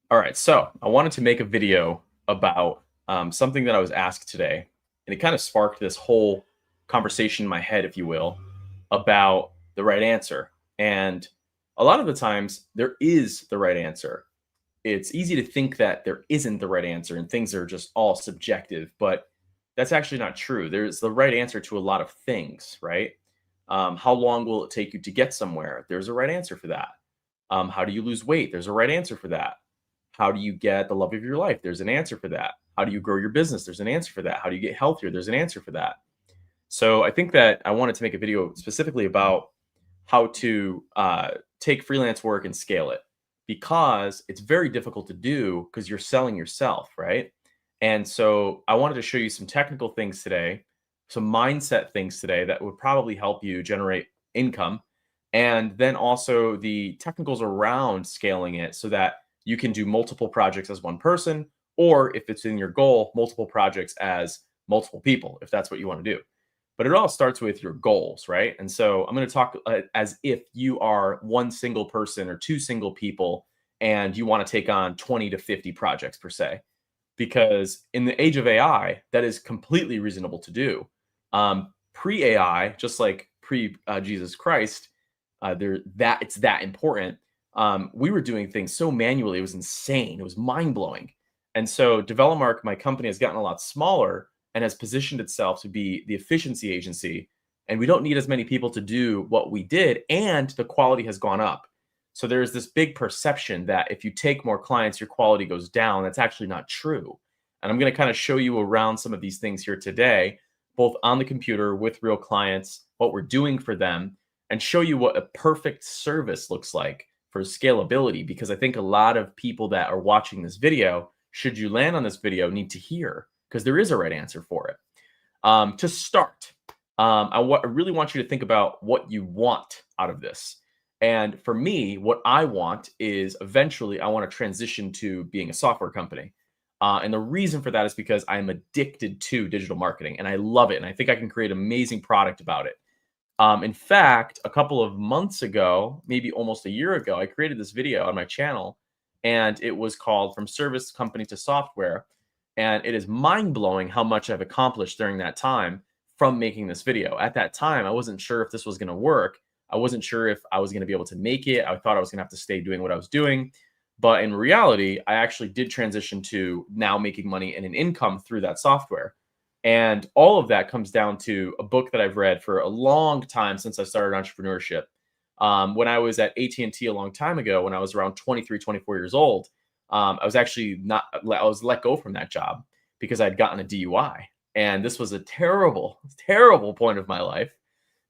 All right, so I wanted to make a video about something that I was asked today, and it kind of sparked this whole conversation in my head, if you will, about the right answer. And a lot of the times, there is the right answer. It's easy to think that there isn't the right answer and things are just all subjective, but that's actually not true. There's the right answer to a lot of things, right? How long will it take you to get somewhere? There's a right answer for that. How do you lose weight? There's a right answer for that. How do you get the love of your life? There's an answer for that. How do you grow your business? There's an answer for that. How do you get healthier? There's an answer for that. So I think that I wanted to make a video specifically about how to take freelance work and scale it because it's very difficult to do because you're selling yourself, right? And so I wanted to show you some technical things today, some mindset things today that would probably help you generate income. And then also the technicals around scaling it so that you can do multiple projects as one person, or if it's in your goal, multiple projects as multiple people, if that's what you want to do. But it all starts with your goals, right? And so I'm going to talk as if you are one single person or two single people and you want to take on 20 to 50 projects per se. Because in the age of AI, that is completely reasonable to do. Pre AI, just like pre Jesus Christ, there that it's that important. We were doing things so manually; it was insane. It was mind blowing. And so, DevelopMark, my company, has gotten a lot smaller and has positioned itself to be the efficiency agency. And we don't need as many people to do what we did, and the quality has gone up. So there's this big perception that if you take more clients, your quality goes down. That's actually not true. And I'm going to kind of show you around some of these things here today, both on the computer with real clients, what we're doing for them, and show you what a perfect service looks like for scalability. Because I think a lot of people that are watching this video, should you land on this video, need to hear because there is a right answer for it. To start, I really want you to think about what you want out of this. And for me, what I want is eventually I want to transition to being a software company. And the reason for that is because I'm addicted to digital marketing and I love it. And I think I can create an amazing product about it. In fact, a couple of months ago, maybe almost a year ago, I created this video on my channel and it was called From Service Company to Software. And it is mind blowing how much I've accomplished during that time from making this video. At that time, I wasn't sure if this was going to work. I wasn't sure if I was going to be able to make it. I thought I was going to have to stay doing what I was doing. But in reality, I actually did transition to now making money and an income through that software. And all of that comes down to a book that I've read for a long time since I started entrepreneurship. When I was at AT&T a long time ago, when I was around 23, 24 years old, I was actually not, I was let go from that job because I'd gotten a DUI. And this was a terrible, terrible point of my life.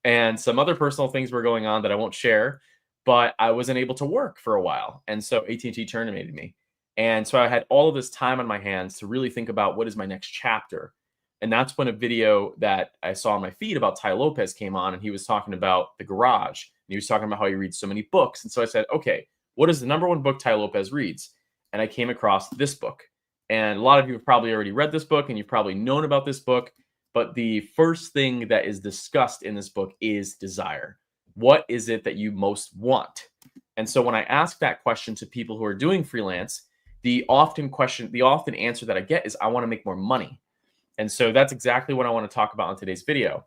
And some other personal things were going on that I won't share, but I wasn't able to work for a while. And so AT&T terminated me. And so I had all of this time on my hands to really think about what is my next chapter. And that's when a video that I saw on my feed about Ty Lopez came on, and he was talking about the garage. And he was talking about how he reads so many books. And so I said, okay, what is the number one book Ty Lopez reads? And I came across this book. And a lot of you have probably already read this book and you've probably known about this book. But the first thing that is discussed in this book is desire. What is it that you most want? And so when I ask that question to people who are doing freelance, the often answer that I get is, I want to make more money. And so that's exactly what I want to talk about in today's video.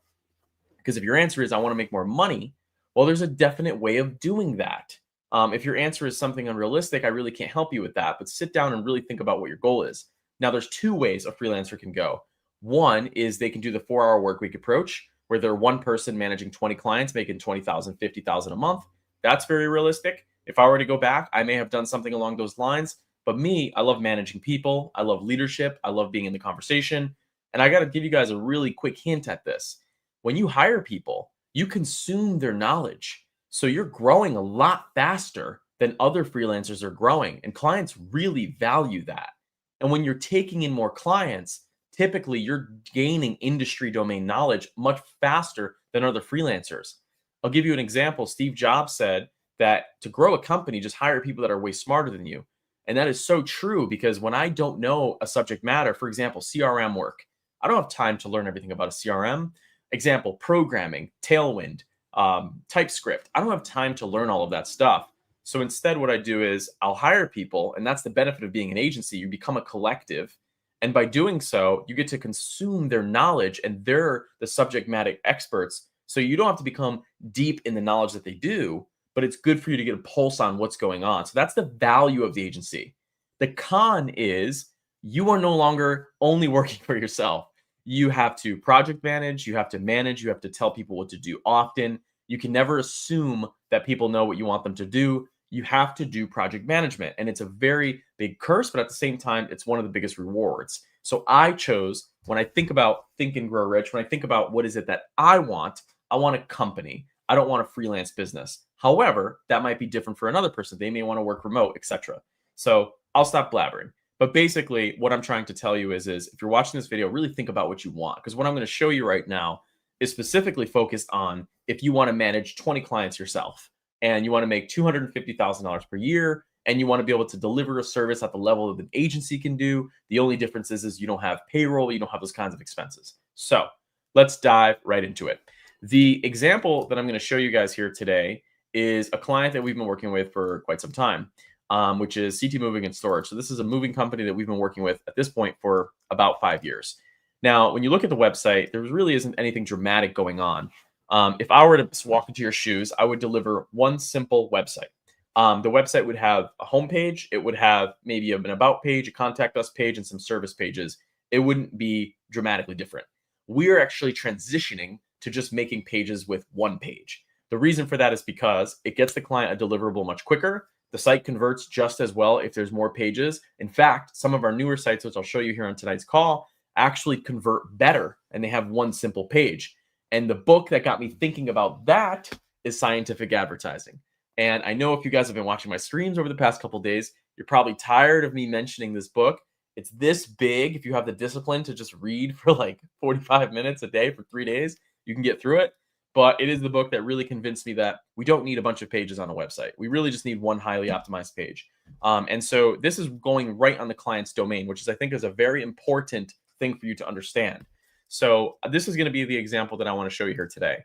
Because if your answer is, I want to make more money, well, there's a definite way of doing that. If your answer is something unrealistic, I really can't help you with that. But sit down and really think about what your goal is. Now, there's two ways a freelancer can go. One is they can do the 4-hour work week approach, where they're one person managing 20 clients, making 20,000, 50,000 a month. That's very realistic. If I were to go back, I may have done something along those lines. But me, I love managing people. I love leadership. I love being in the conversation. And I got to give you guys a really quick hint at this. When you hire people, you consume their knowledge. So you're growing a lot faster than other freelancers are growing. And clients really value that. And when you're taking in more clients, typically you're gaining industry domain knowledge much faster than other freelancers. I'll give you an example. Steve Jobs said that to grow a company, just hire people that are way smarter than you. And that is so true, because when I don't know a subject matter, for example, CRM work, I don't have time to learn everything about a CRM. Example, programming, Tailwind, TypeScript. I don't have time to learn all of that stuff. So instead, what I do is I'll hire people, and that's the benefit of being an agency. You become a collective. And by doing so, you get to consume their knowledge, and they're the subject matter experts. So you don't have to become deep in the knowledge that they do, but it's good for you to get a pulse on what's going on. So that's the value of the agency. The con is you are no longer only working for yourself. You have to project manage, you have to manage, you have to tell people what to do often. You can never assume that people know what you want them to do. You have to do project management. And it's a very big curse, but at the same time, it's one of the biggest rewards. So I chose, when I think about Think and Grow Rich, when I think about what is it that I want a company. I don't want a freelance business. However, that might be different for another person. They may want to work remote, etc. So I'll stop blabbering. But basically, what I'm trying to tell you is if you're watching this video, really think about what you want. Because what I'm going to show you right now is specifically focused on if you want to manage 20 clients yourself and you want to make $250,000 per year and you want to be able to deliver a service at the level that an agency can do. The only difference is you don't have payroll, you don't have those kinds of expenses. So let's dive right into it. The example that I'm going to show you guys here today is a client that we've been working with for quite some time, which is CT Moving and Storage. So this is a moving company that we've been working with at this point for about 5 years. Now, when you look at the website, there really isn't anything dramatic going on. If I were to walk into your shoes, I would deliver one simple website. The website would have a homepage. It would have maybe an about page, a contact us page, and some service pages. It wouldn't be dramatically different. We are actually transitioning to just making pages with one page. The reason for that is because it gets the client a deliverable much quicker. The site converts just as well if there's more pages. In fact, some of our newer sites, which I'll show you here on tonight's call, actually convert better and they have one simple page. And the book that got me thinking about that is Scientific Advertising. And I know if you guys have been watching my streams over the past couple of days, you're probably tired of me mentioning this book. It's this big. If you have the discipline to just read for like 45 minutes a day for 3 days, you can get through it. But it is the book that really convinced me that we don't need a bunch of pages on a website. We really just need one highly optimized page. And so this is going right on the client's domain, which is, I think, is a very important thing for you to understand. So this is going to be the example that I want to show you here today.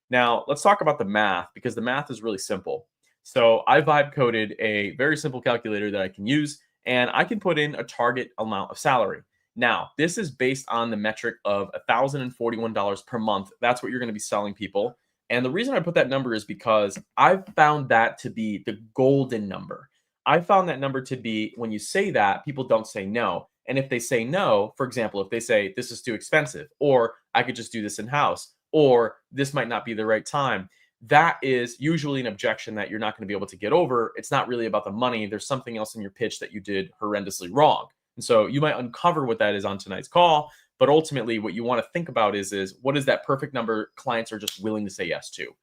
Now, let's talk about the math, because the math is really simple. So I vibe coded a very simple calculator that I can use, and I can put in a target amount of salary. Now, this is based on the metric of $1,041 per month. That's what you're going to be selling people. And the reason I put that number is because I've found that to be the golden number. I found that number to be, when you say that, people don't say no. And if they say no, for example, if they say this is too expensive, or I could just do this in-house, or this might not be the right time, that is usually an objection that you're not going to be able to get over. It's not really about the money. There's something else in your pitch that you did horrendously wrong. And so you might uncover what that is on tonight's call. But ultimately, what you want to think about is what is that perfect number clients are just willing to say yes to?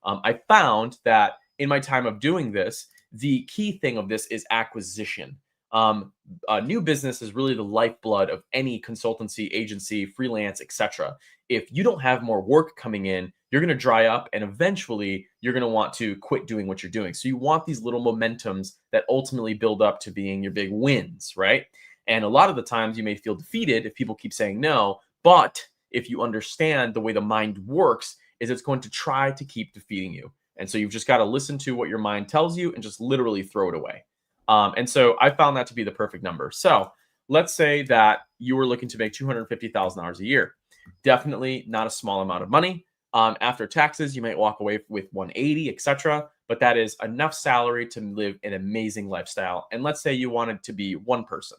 I found that in my time of doing this, the key thing of this is acquisition. A new business is really the lifeblood of any consultancy, agency, freelance, etc. If you don't have more work coming in, you're going to dry up, and eventually you're going to want to quit doing what you're doing. So you want these little momentums that ultimately build up to being your big wins, right? And a lot of the times you may feel defeated if people keep saying no, but if you understand the way the mind works, is it's going to try to keep defeating you. And so you've just got to listen to what your mind tells you and just literally throw it away. And so I found that to be the perfect number. So let's say that you were looking to make $250,000 a year. Definitely not a small amount of money. After taxes, you might walk away with 180, etc. But that is enough salary to live an amazing lifestyle. And let's say you wanted to be one person.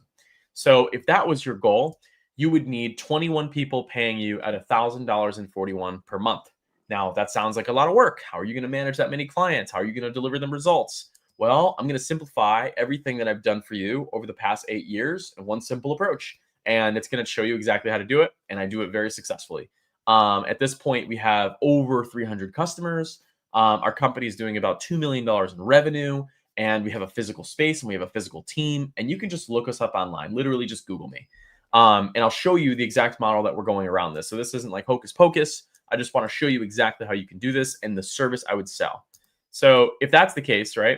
So if that was your goal, you would need 21 people paying you at $1,041 per month. Now, that sounds like a lot of work. How are you going to manage that many clients? How are you going to deliver them results? Well, I'm going to simplify everything that I've done for you over the past 8 years in one simple approach. And it's going to show you exactly how to do it. And I do it very successfully. At this point, we have over 300 customers. Our company is doing about $2 million in revenue. And we have a physical space and we have a physical team. And you can just look us up online. Literally just Google me. And I'll show you the exact model that we're going around this. So this isn't like hocus pocus. I just want to show you exactly how you can do this and the service I would sell. So if that's the case, right,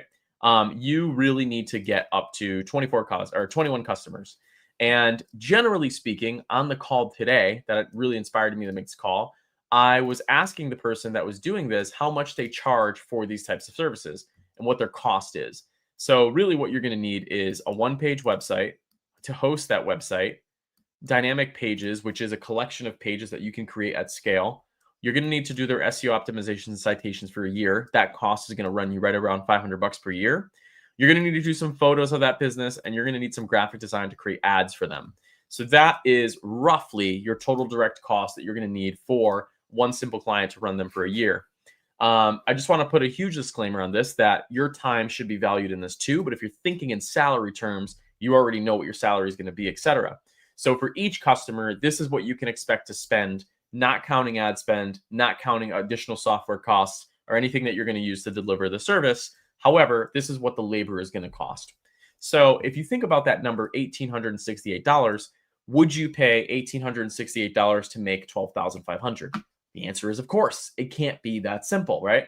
you really need to get up to 21 customers. And generally speaking, on the call today, that really inspired me to make this call, I was asking the person that was doing this how much they charge for these types of services. and what their cost is. So really what you're going to need is a one-page website to host that website, dynamic pages, which is a collection of pages that you can create at scale. You're going to need to do their SEO optimizations and citations for a year. That cost is going to run you right around $500 per year. You're going to need to do some photos of that business, and you're going to need some graphic design to create ads for them. So that is roughly your total direct cost that you're going to need for one simple client to run them for a year. I just want to put a huge disclaimer on this that your time should be valued in this too. But if you're thinking in salary terms, you already know what your salary is going to be, etc. So for each customer, this is what you can expect to spend, not counting ad spend, not counting additional software costs or anything that you're going to use to deliver the service. However, this is what the labor is going to cost. So if you think about that number, $1,868, would you pay $1,868 to make $12,500? The answer is, of course. It can't be that simple, right?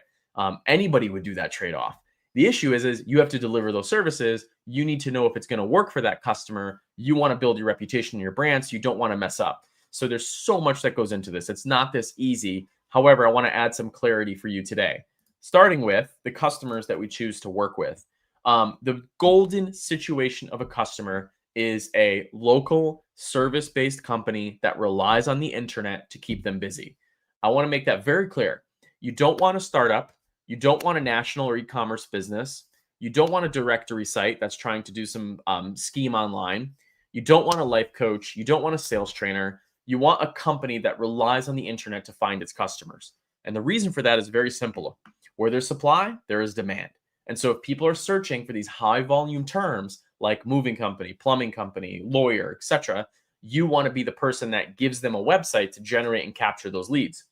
Anybody would do that trade-off. The issue is you have to deliver those services. You need to know if it's going to work for that customer. You want to build your reputation and your brand, so you don't want to mess up. So there's so much that goes into this. It's not this easy. However, I want to add some clarity for you today, starting with the customers that we choose to work with. The golden situation of a customer is a local service-based company that relies on the internet to keep them busy. I want to make that very clear. You don't want a startup. You don't want a national or e-commerce business. You don't want a directory site that's trying to do some scheme online. You don't want a life coach. You don't want a sales trainer. You want a company that relies on the internet to find its customers. And the reason for that is very simple. Where there's supply, there is demand. And so if people are searching for these high volume terms like moving company, plumbing company, lawyer, etc., you want to be the person that gives them a website to generate and capture those leads.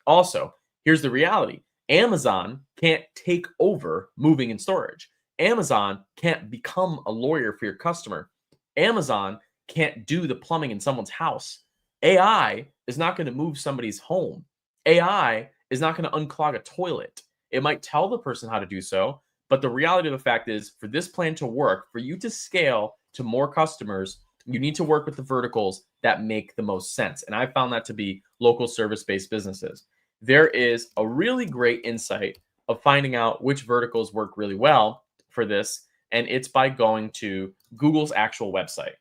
Also, here's the reality. Amazon can't take over moving and storage. Amazon can't become a lawyer for your customer. Amazon can't do the plumbing in someone's house. AI is not going to move somebody's home. AI is not going to unclog a toilet. It might tell the person how to do so, but the reality of the fact is for this plan to work, for you to scale to more customers, you need to work with the verticals that make the most sense. And I found that to be local service-based businesses. There is a really great insight of finding out which verticals work really well for this, and it's by going to Google's actual website.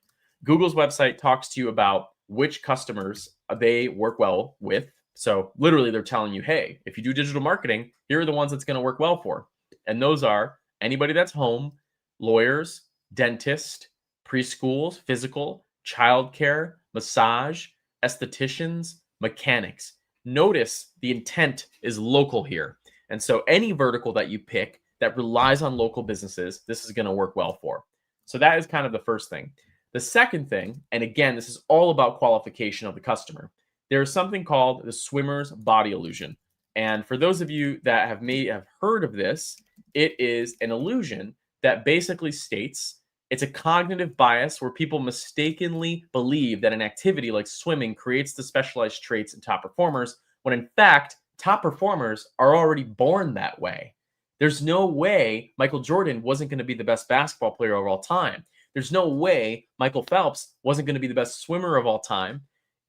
Google's website talks to you about which customers they work well with. So literally they're telling you, hey, if you do digital marketing, here are the ones that's going to work well for. And those are anybody that's home, lawyers, dentists, preschools, physical, childcare, massage, estheticians, mechanics. Notice the intent is local here. And so any vertical that you pick that relies on local businesses, this is going to work well for. So that is kind of the first thing. The second thing, and again, this is all about qualification of the customer. There is something called the swimmer's body illusion. And for those of you that may have heard of this, it is an illusion that basically states it's a cognitive bias where people mistakenly believe that an activity like swimming creates the specialized traits in top performers, when in fact, top performers are already born that way. There's no way Michael Jordan wasn't going to be the best basketball player of all time. There's no way Michael Phelps wasn't going to be the best swimmer of all time.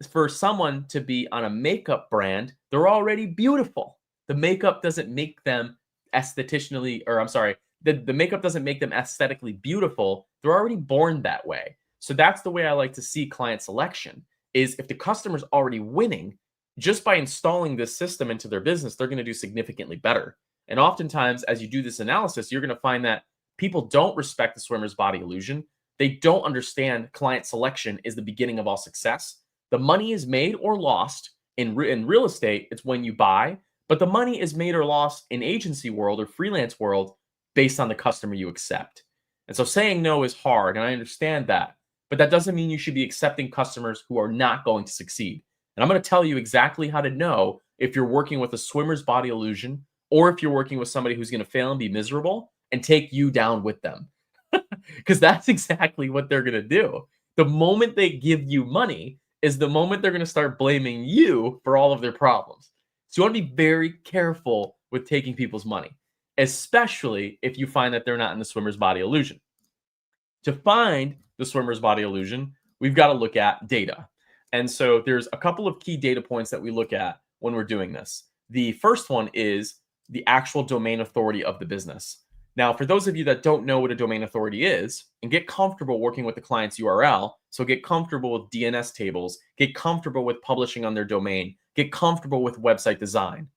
For someone to be on a makeup brand, they're already beautiful. The makeup doesn't make them aesthetically, or I'm sorry, the makeup doesn't make them aesthetically beautiful. They're already born that way. So that's the way I like to see client selection, is if the customer's already winning, just by installing this system into their business, they're going to do significantly better. And oftentimes, as you do this analysis, you're going to find that people don't respect the swimmer's body illusion. They don't understand client selection is the beginning of all success. The money is made or lost in real estate. It's when you buy, but the money is made or lost in agency world or freelance world based on the customer you accept. And so saying no is hard, and I understand that, but that doesn't mean you should be accepting customers who are not going to succeed. And I'm going to tell you exactly how to know if you're working with a swimmer's body illusion or if you're working with somebody who's going to fail and be miserable and take you down with them. Because that's exactly what they're going to do. The moment they give you money is the moment they're going to start blaming you for all of their problems. So you want to be very careful with taking people's money, especially if you find that they're not in the swimmer's body illusion. To find the swimmer's body illusion, we've got to look at data. And so there's a couple of key data points that we look at when we're doing this. The first one is the actual domain authority of the business. Now, for those of you that don't know what a domain authority is and get comfortable working with the client's URL, so get comfortable with DNS tables, get comfortable with publishing on their domain, get comfortable with website design.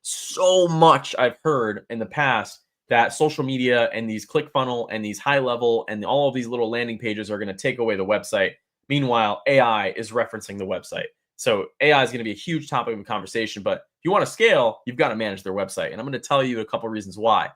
So much I've heard in the past that social media and these ClickFunnels and these high level and all of these little landing pages are going to take away the website. Meanwhile, AI is referencing the website. So AI is going to be a huge topic of conversation, but if you want to scale, you've got to manage their website. And I'm going to tell you a couple reasons why.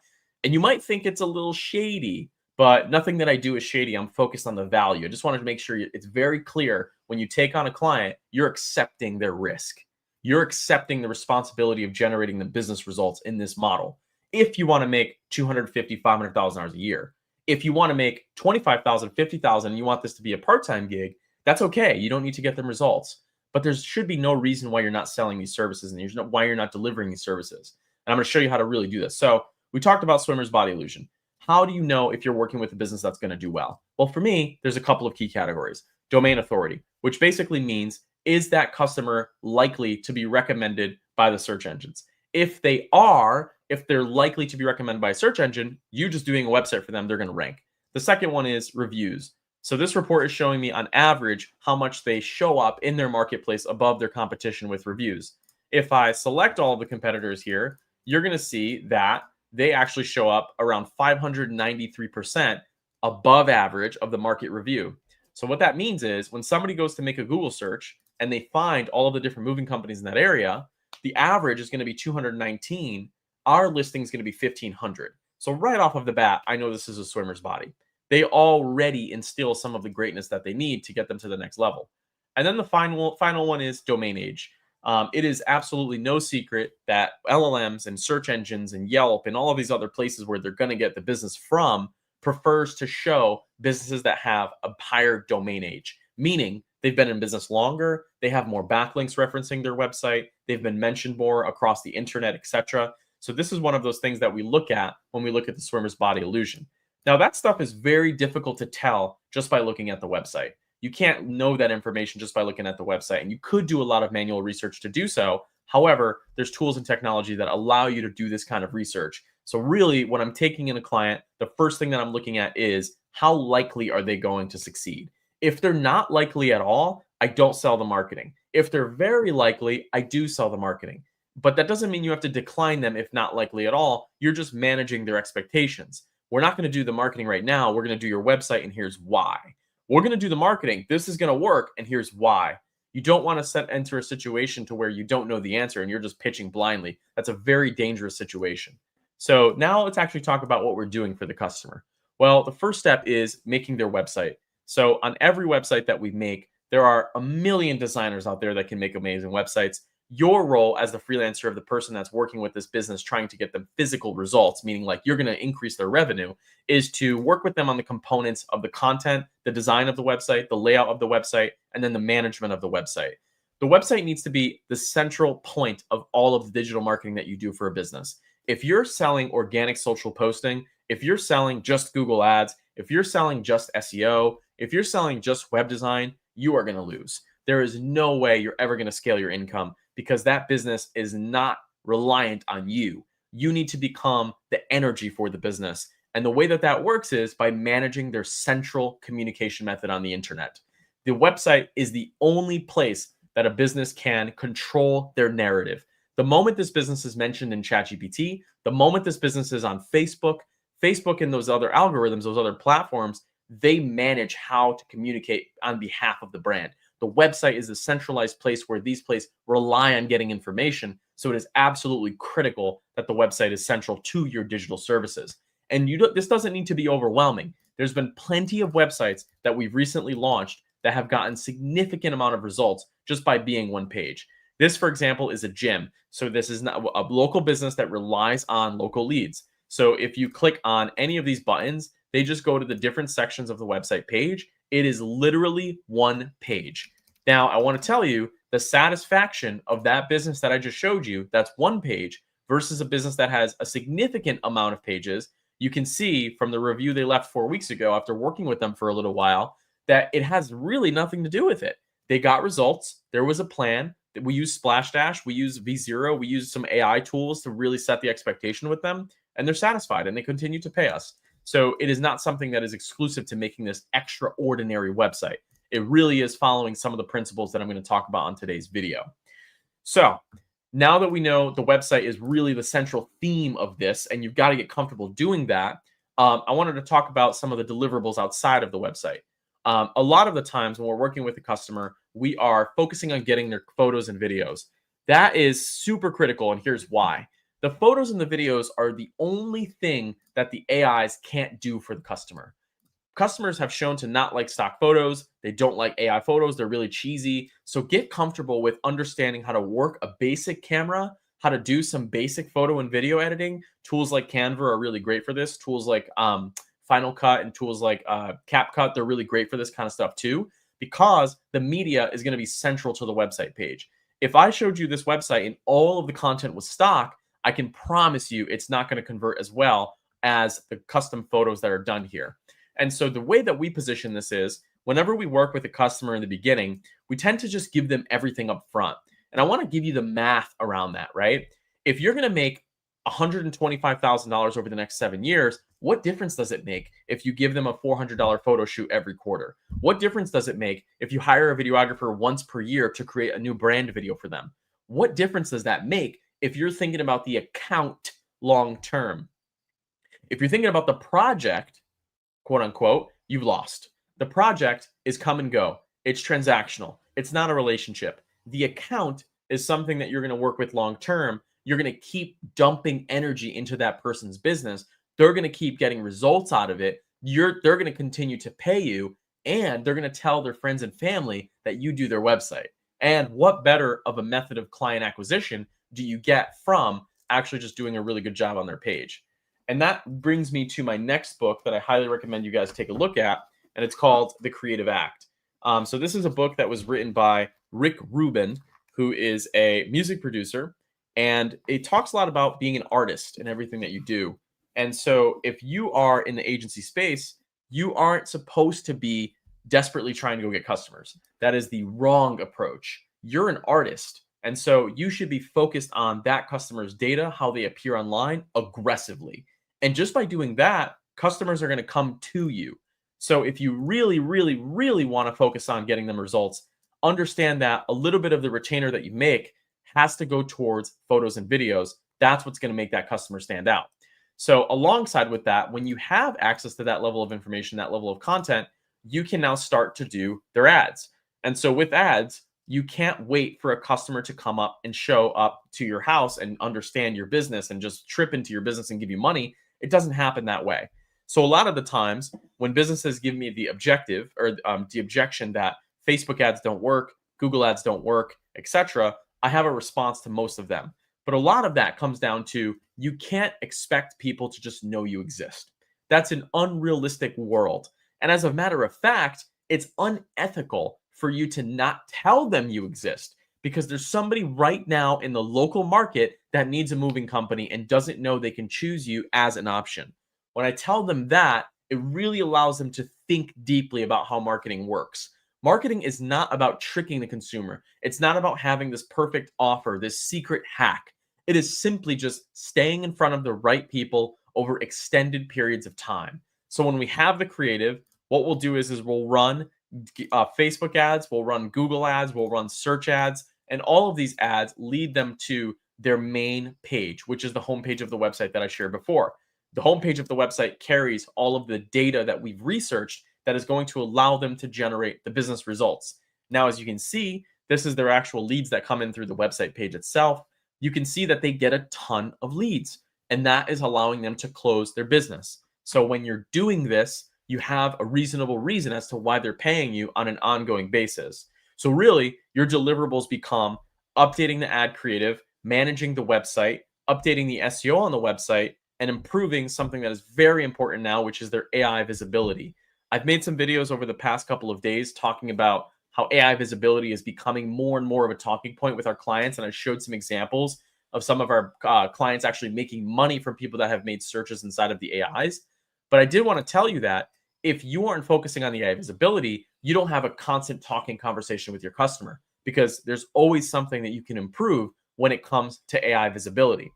And you might think it's a little shady, but nothing that I do is shady. I'm focused on the value. I just wanted to make sure it's very clear when you take on a client, you're accepting their risk. You're accepting the responsibility of generating the business results in this model. If you want to make $250,000, $500,000 a year, if you want to make $25,000, $50,000, and you want this to be a part-time gig, that's okay. You don't need to get them results. But there should be no reason why you're not selling these services and why you're not delivering these services. And I'm going to show you how to really do this. So we talked about swimmer's body illusion. How do you know if you're working with a business that's going to do well? Well, for me, there's a couple of key categories. Domain authority, which basically means, is that customer likely to be recommended by the search engines? If they're likely to be recommended by a search engine, you just doing a website for them, they're going to rank. The second one is reviews. So this report is showing me on average how much they show up in their marketplace above their competition with reviews. If I select all of the competitors here, you're going to see that they actually show up around 593% above average of the market review. So what that means is when somebody goes to make a Google search and they find all of the different moving companies in that area, the average is going to be 219. Our listing is going to be 1,500. So right off of the bat, I know this is a swimmer's body. They already instill some of the greatness that they need to get them to the next level. And then the final one is domain age. It is absolutely no secret that LLMs and search engines and Yelp and all of these other places where they're going to get the business from prefers to show businesses that have a higher domain age, meaning they've been in business longer, they have more backlinks referencing their website, they've been mentioned more across the internet, etc. So this is one of those things that we look at when we look at the swimmer's body illusion. Now that stuff is very difficult to tell just by looking at the website. You can't know that information just by looking at the website, and you could do a lot of manual research to do so. However, there's tools and technology that allow you to do this kind of research. So really, when I'm taking in a client, the first thing that I'm looking at is how likely are they going to succeed? If they're not likely at all, I don't sell the marketing. If they're very likely, I do sell the marketing. But that doesn't mean you have to decline them if not likely at all. You're just managing their expectations. We're not going to do the marketing right now. We're going to do your website, and here's why. We're going to do the marketing. This is going to work, and here's why. You don't want to enter a situation to where you don't know the answer and you're just pitching blindly. That's a very dangerous situation. So now let's actually talk about what we're doing for the customer. Well, the first step is making their website. So on every website that we make, there are a million designers out there that can make amazing websites. Your role as the freelancer of the person that's working with this business, trying to get them physical results, meaning like you're going to increase their revenue, is to work with them on the components of the content, the design of the website, the layout of the website, and then the management of the website. The website needs to be the central point of all of the digital marketing that you do for a business. If you're selling organic social posting, if you're selling just Google ads, if you're selling just SEO, if you're selling just web design, you are going to lose. There is no way you're ever going to scale your income because that business is not reliant on you. You need to become the energy for the business. And the way that that works is by managing their central communication method on the internet. The website is the only place that a business can control their narrative. The moment this business is mentioned in ChatGPT, the moment this business is on Facebook and those other algorithms, those other platforms, they manage how to communicate on behalf of the brand. The website is a centralized place where these places rely on getting information. So it is absolutely critical that the website is central to your digital services. And this doesn't need to be overwhelming. There's been plenty of websites that we've recently launched that have gotten significant amount of results just by being one page. This, for example, is a gym. So this is not a local business that relies on local leads. So if you click on any of these buttons, they just go to the different sections of the website page. It is literally one page. Now, I want to tell you the satisfaction of that business that I just showed you, that's one page, versus a business that has a significant amount of pages. You can see from the review they left 4 weeks ago after working with them for a little while that it has really nothing to do with it. They got results. There was a plan. We use Splashdash. We use V0. We use some AI tools to really set the expectation with them. and they're satisfied and they continue to pay us. So it is not something that is exclusive to making this extraordinary website. It really is following some of the principles that I'm going to talk about on today's video. So now that we know the website is really the central theme of this, and you've got to get comfortable doing that, I wanted to talk about some of the deliverables outside of the website. A lot of the times when we're working with a customer, we are focusing on getting their photos and videos. That is super critical, and here's why. The photos and the videos are the only thing that the AIs can't do for the customer. Customers have shown to not like stock photos. They don't like AI photos. They're really cheesy. So get comfortable with understanding how to work a basic camera, how to do some basic photo and video editing. Tools like Canva are really great for this. Tools like Final Cut and tools like CapCut, they're really great for this kind of stuff too, because the media is going to be central to the website page. If I showed you this website and all of the content was stock, I can promise you it's not going to convert as well as the custom photos that are done here. And so the way that we position this is whenever we work with a customer in the beginning, we tend to just give them everything up front. And I want to give you the math around that, right? If you're going to make $125,000 over the next 7 years, what difference does it make if you give them a $400 photo shoot every quarter? What difference does it make if you hire a videographer once per year to create a new brand video for them? What difference does that make if you're thinking about the account long term? If you're thinking about the project, quote unquote, you've lost. The project is come and go. It's transactional. It's not a relationship. The account is something that you're going to work with long term. You're going to keep dumping energy into that person's business. They're going to keep getting results out of it. They're going to continue to pay you, and they're going to tell their friends and family that you do their website. And what better of a method of client acquisition do you get from actually just doing a really good job on their page? And that brings me to my next book that I highly recommend you guys take a look at, and it's called The Creative Act. So this is a book that was written by Rick Rubin, who is a music producer, and it talks a lot about being an artist in everything that you do. And so if you are in the agency space, you aren't supposed to be desperately trying to go get customers. That is the wrong approach. You're an artist. And so you should be focused on that customer's data, how they appear online aggressively. And just by doing that, customers are going to come to you. So if you really, really, really want to focus on getting them results, understand that a little bit of the retainer that you make has to go towards photos and videos. That's what's going to make that customer stand out. So alongside with that, when you have access to that level of information, that level of content, you can now start to do their ads. And so with ads, you can't wait for a customer to come up and show up to your house and understand your business and just trip into your business and give you money. It doesn't happen that way. So a lot of the times when businesses give me the objective or the objection that Facebook ads don't work, Google ads don't work, etc., I have a response to most of them. But a lot of that comes down to you can't expect people to just know you exist. That's an unrealistic world. And as a matter of fact, it's unethical for you to not tell them you exist because there's somebody right now in the local market that needs a moving company and doesn't know they can choose you as an option. When I tell them that, it really allows them to think deeply about how marketing works. Marketing is not about tricking the consumer. It's not about having this perfect offer, this secret hack. It is simply just staying in front of the right people over extended periods of time. So when we have the creative, what we'll do is we'll run Facebook ads, we'll run Google ads, we'll run search ads, and all of these ads lead them to their main page, which is the homepage of the website that I shared before. The homepage of the website carries all of the data that we've researched that is going to allow them to generate the business results. Now, as you can see, this is their actual leads that come in through the website page itself. You can see that they get a ton of leads, and that is allowing them to close their business. So when you're doing this, you have a reasonable reason as to why they're paying you on an ongoing basis. So really, your deliverables become updating the ad creative, managing the website, updating the SEO on the website, and improving something that is very important now, which is their AI visibility. I've made some videos over the past couple of days talking about how AI visibility is becoming more and more of a talking point with our clients, and I showed some examples of some of our clients actually making money from people that have made searches inside of the AIs. But I did want to tell you that if you aren't focusing on the AI visibility, you don't have a constant talking conversation with your customer because there's always something that you can improve when it comes to AI visibility.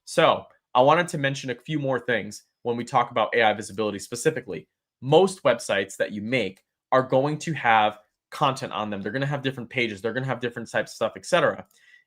So I wanted to mention a few more things when we talk about AI visibility specifically. Most websites that you make are going to have content on them. They're going to have different pages. They're going to have different types of stuff, etc.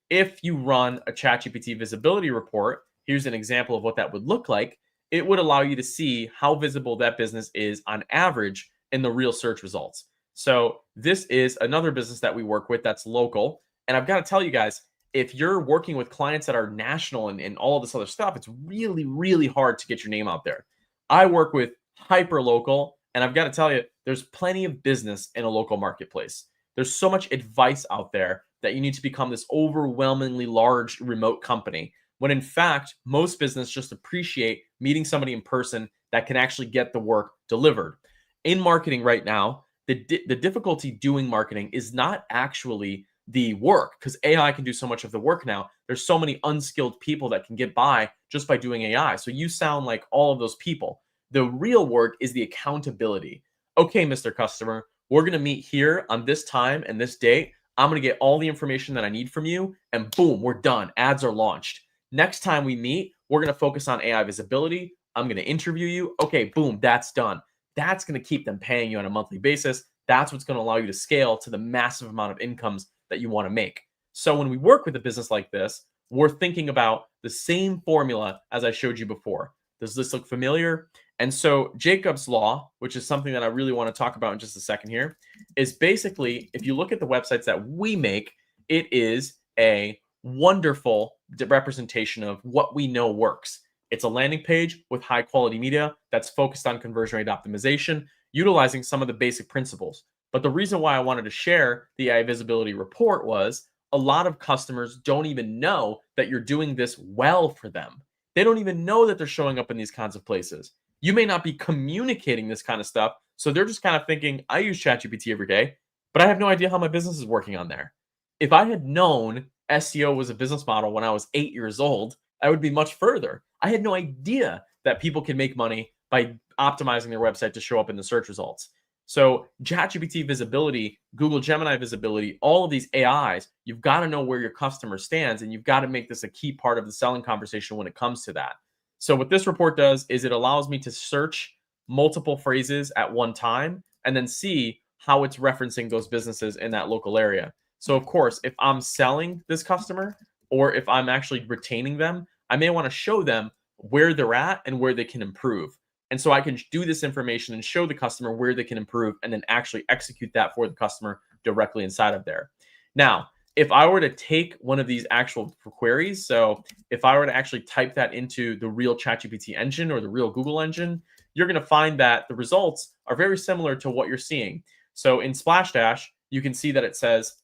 If you run a ChatGPT visibility report, here's an example of what that would look like. It would allow you to see how visible that business is on average in the real search results. So this is another business that we work with that's local. And I've got to tell you guys, if you're working with clients that are national and all of this other stuff, it's really, really hard to get your name out there. I work with hyper local, and I've got to tell you, there's plenty of business in a local marketplace. There's so much advice out there that you need to become this overwhelmingly large remote company, when in fact, most business just appreciate meeting somebody in person that can actually get the work delivered. In marketing right now, the difficulty doing marketing is not actually the work, because AI can do so much of the work now. There's so many unskilled people that can get by just by doing AI. So you sound like all of those people. The real work is the accountability. Okay, Mr. Customer, we're going to meet here on this time and this date. I'm going to get all the information that I need from you, and boom, we're done. Ads are launched. Next time we meet, we're going to focus on AI visibility. I'm going to interview you. Okay, boom, that's done. That's going to keep them paying you on a monthly basis. That's what's going to allow you to scale to the massive amount of incomes that you want to make. So when we work with a business like this, we're thinking about the same formula as I showed you before. Does this look familiar? And so Jacob's law, which is something that I really want to talk about in just a second here, is basically, if you look at the websites that we make, it is a wonderful representation of what we know works. It's a landing page with high quality media that's focused on conversion rate optimization, utilizing some of the basic principles. But the reason why I wanted to share the AI visibility report was a lot of customers don't even know that you're doing this well for them. They don't even know that they're showing up in these kinds of places. You may not be communicating this kind of stuff. So they're just kind of thinking, I use ChatGPT every day, but I have no idea how my business is working on there. If I had known SEO was a business model when I was 8 years old, I would be much further. I had no idea that people can make money by optimizing their website to show up in the search results. So ChatGPT visibility, Google Gemini visibility, all of these AIs, you've got to know where your customer stands, and you've got to make this a key part of the selling conversation when it comes to that. So what this report does is it allows me to search multiple phrases at one time and then see how it's referencing those businesses in that local area. So of course, if I'm selling this customer or if I'm actually retaining them, I may want to show them where they're at and where they can improve. And so I can do this information and show the customer where they can improve and then actually execute that for the customer directly inside of there. Now, if I were to take one of these actual queries, so if I were to actually type that into the real ChatGPT engine or the real Google engine, you're going to find that the results are very similar to what you're seeing. So in Splashdash, you can see that it says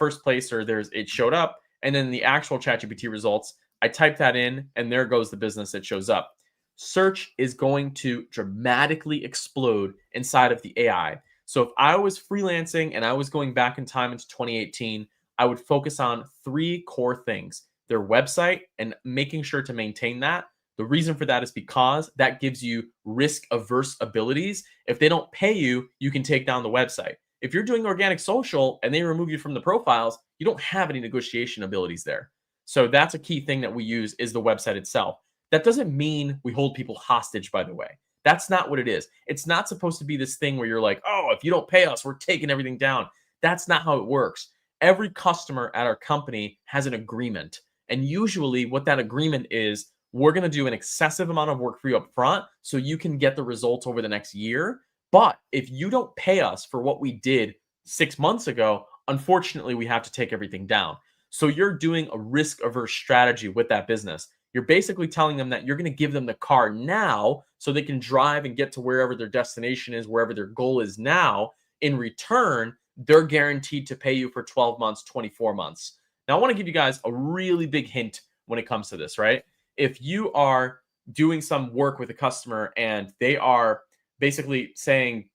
first place, or it showed up. And then the actual ChatGPT results, I type that in and there goes the business that shows up. Search is going to dramatically explode inside of the AI. So if I was freelancing and I was going back in time into 2018, I would focus on 3 core things: their website and making sure to maintain that. The reason for that is because that gives you risk averse abilities. If they don't pay you, you can take down the website. If you're doing organic social and they remove you from the profiles, you don't have any negotiation abilities there. So that's a key thing that we use, is the website itself. That doesn't mean we hold people hostage, by the way. That's not what it is. It's not supposed to be this thing where you're like, oh, if you don't pay us, we're taking everything down. That's not how it works. Every customer at our company has an agreement. And usually what that agreement is, we're going to do an excessive amount of work for you up front so you can get the results over the next year. But if you don't pay us for what we did 6 months ago, unfortunately, we have to take everything down. So you're doing a risk averse strategy with that business. You're basically telling them that you're going to give them the car now so they can drive and get to wherever their destination is, wherever their goal is now. In return, they're guaranteed to pay you for 12 months, 24 months. Now, I want to give you guys a really big hint when it comes to this, right? If you are doing some work with a customer and they are basically saying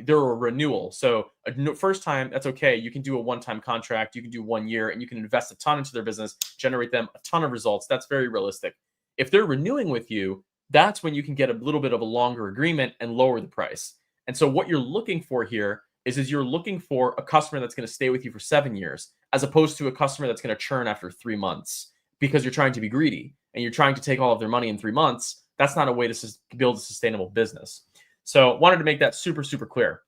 they're a renewal. So first time, that's okay. You can do a one-time contract. You can do 1 year and you can invest a ton into their business, generate them a ton of results. That's very realistic. If they're renewing with you, that's when you can get a little bit of a longer agreement and lower the price. And so what you're looking for here is you're looking for a customer that's going to stay with you for 7 years, as opposed to a customer that's going to churn after 3 months because you're trying to be greedy. and you're trying to take all of their money in 3 months, that's not a way to build a sustainable business. So wanted to make that super, super clear.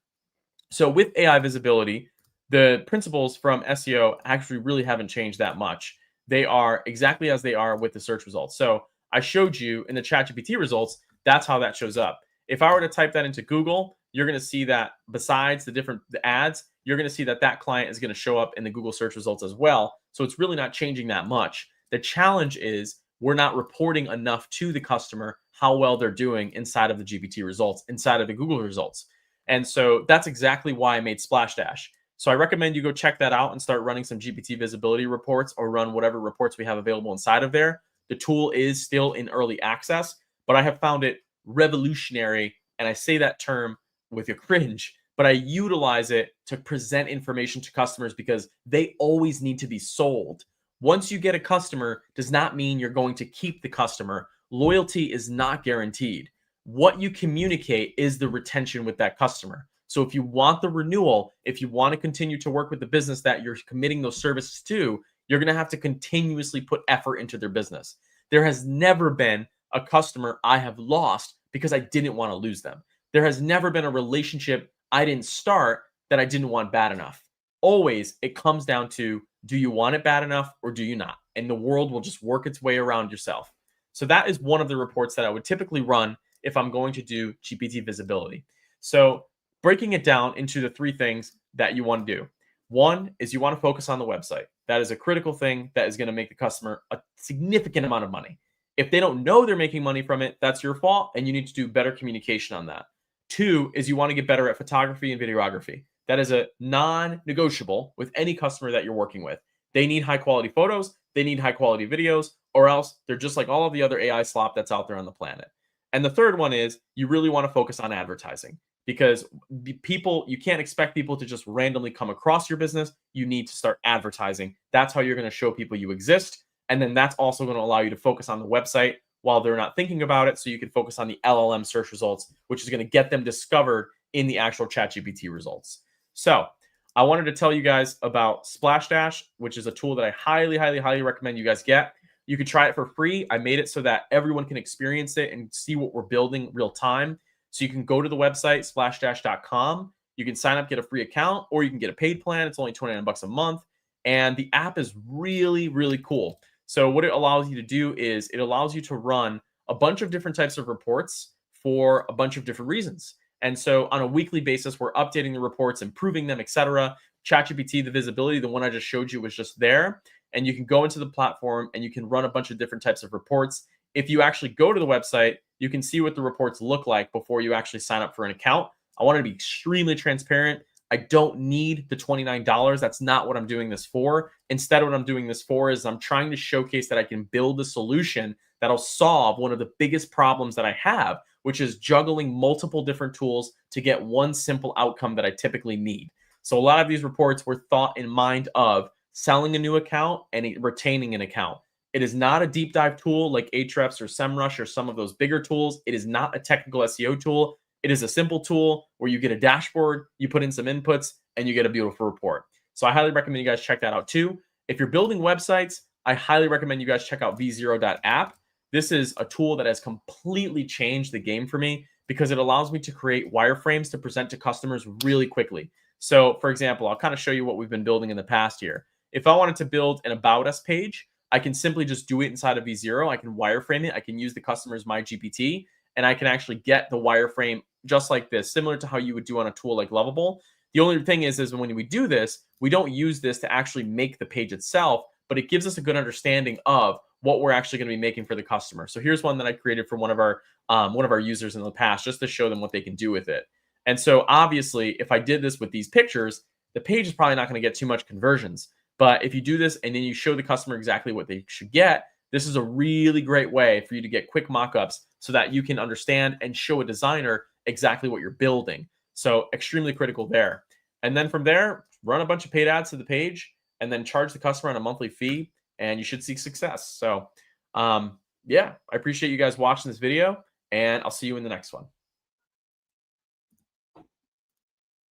So with AI visibility, the principles from SEO actually really haven't changed that much. They are exactly as they are with the search results. So I showed you in the ChatGPT results, that's how that shows up. If I were to type that into Google, you're going to see that besides the ads, you're going to see that that client is going to show up in the Google search results as well. So it's really not changing that much. The challenge is we're not reporting enough to the customer how well they're doing inside of the GPT results, inside of the Google results. And so that's exactly why I made Splashdash. So I recommend you go check that out and start running some GPT visibility reports or run whatever reports we have available inside of there. The tool is still in early access, but I have found it revolutionary. And I say that term with a cringe, but I utilize it to present information to customers because they always need to be sold. Once you get a customer does not mean you're going to keep the customer. Loyalty is not guaranteed. What you communicate is the retention with that customer. So if you want the renewal, if you want to continue to work with the business that you're committing those services to, you're going to have to continuously put effort into their business. There has never been a customer I have lost because I didn't want to lose them. There has never been a relationship I didn't start that I didn't want bad enough. Always, it comes down to, do you want it bad enough or do you not? And the world will just work its way around yourself. So that is one of the reports that I would typically run if I'm going to do GPT visibility. So breaking it down into the 3 things that you want to do. One is you want to focus on the website. That is a critical thing that is going to make the customer a significant amount of money. If they don't know they're making money from it, that's your fault, and you need to do better communication on that. 2 is you want to get better at photography and videography. That is a non-negotiable with any customer that you're working with. They need high quality photos, they need high quality videos, or else they're just like all of the other AI slop that's out there on the planet. And the third one is you really want to focus on advertising because you can't expect people to just randomly come across your business. You need to start advertising. That's how you're going to show people you exist. And then that's also going to allow you to focus on the website while they're not thinking about it. So you can focus on the LLM search results, which is going to get them discovered in the actual ChatGPT results. So I wanted to tell you guys about Splashdash, which is a tool that I highly, highly, highly recommend you guys get. You can try it for free. I made it so that everyone can experience it and see what we're building real time. So you can go to the website, splashdash.com. You can sign up, get a free account, or you can get a paid plan. It's only 29 bucks a month. And the app is really, really cool. So what it allows you to do is it allows you to run a bunch of different types of reports for a bunch of different reasons. And so on a weekly basis, we're updating the reports, improving them, etc. ChatGPT, the visibility, the one I just showed you was just there. And you can go into the platform and you can run a bunch of different types of reports. If you actually go to the website, you can see what the reports look like before you actually sign up for an account. I want to be extremely transparent. I don't need the $29. That's not what I'm doing this for. Instead, what I'm doing this for is I'm trying to showcase that I can build a solution that'll solve one of the biggest problems that I have, which is juggling multiple different tools to get one simple outcome that I typically need. So a lot of these reports were thought in mind of selling a new account and retaining an account. It is not a deep dive tool like Ahrefs or SEMrush or some of those bigger tools. It is not a technical SEO tool. It is a simple tool where you get a dashboard, you put in some inputs, and you get a beautiful report. So I highly recommend you guys check that out too. If you're building websites, I highly recommend you guys check out v0.app. This is a tool that has completely changed the game for me because it allows me to create wireframes to present to customers really quickly. So for example, I'll kind of show you what we've been building in the past year. If I wanted to build an About Us page, I can simply just do it inside of V0. I can wireframe it. I can use the customer's MyGPT, and I can actually get the wireframe just like this, similar to how you would do on a tool like Lovable. The only thing is when we do this, we don't use this to actually make the page itself, but it gives us a good understanding of what we're actually going to be making for the customer. So here's one that I created for one of our users in the past, just to show them what they can do with it. And so obviously, if I did this with these pictures, the page is probably not going to get too much conversions. But if you do this and then you show the customer exactly what they should get, this is a really great way for you to get quick mock-ups so that you can understand and show a designer exactly what you're building. So extremely critical there. And then from there, run a bunch of paid ads to the page and then charge the customer on a monthly fee, and you should see success. So yeah, I appreciate you guys watching this video, and I'll see you in the next one.